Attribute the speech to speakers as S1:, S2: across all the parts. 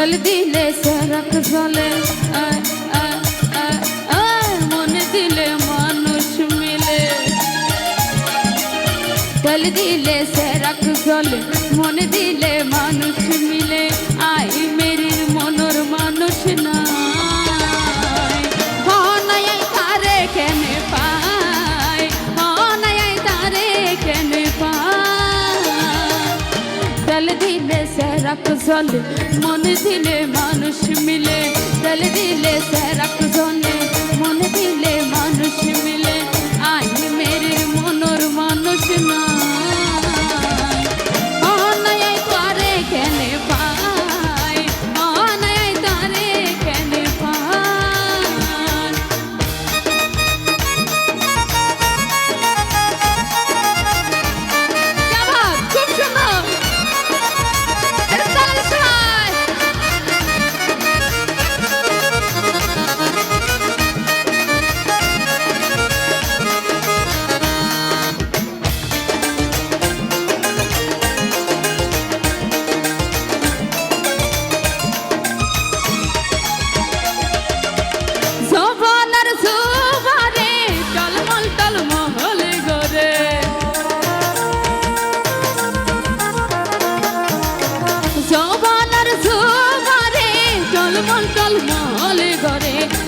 S1: जल दिले से रख जले मन दिले मानुष मिले जल दिले से रख जले मन दिले मानुष मिले आई मेरी मनोर मानुष নাই নাই তারে কেনে পাই নাই তারে কেনে পাই जल दिले से रख जले मन दिले मानुष मिले जल दिले से रख जले मन दिले मानुष मिले आई मेरे मनोर मानुष নাই নাই তারে কেনে পাই নাই তারে কেনে পাই क्या बात खूब सुंदर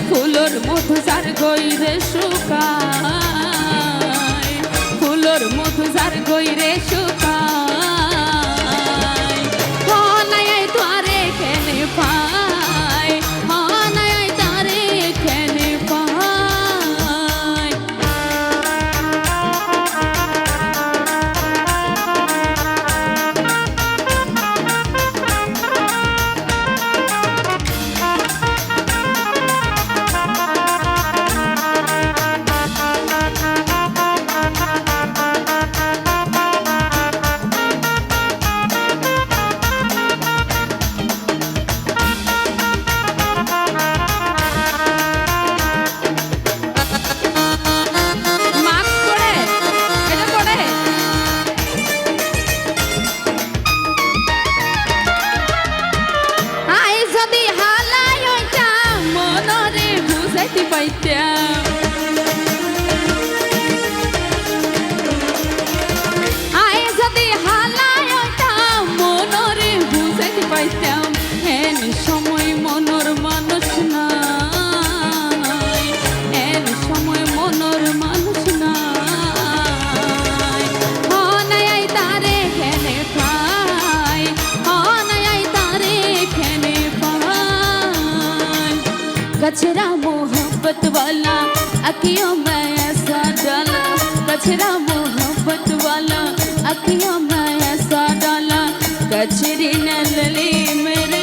S1: ফুলর মধু যার গইরে শুকায় ফুলর মধু যার গইরে শুকায় নাই তারে কেনে পাই নাই তারে কেনে পাই আয় যদি হালায় মনরে বুঝাইতে পাইতাম এন সময় মনর মানুষ নাই এন সময় মনর মানুষ নাই নাই তারে কেনে পাই নাই তারে কেনে পাই कचरा मोहब्बत वाला अखियों में ऐसा डाला कचरा मोहब्बत वाला अखियों में ऐसा डाला कचरी नलली मेरे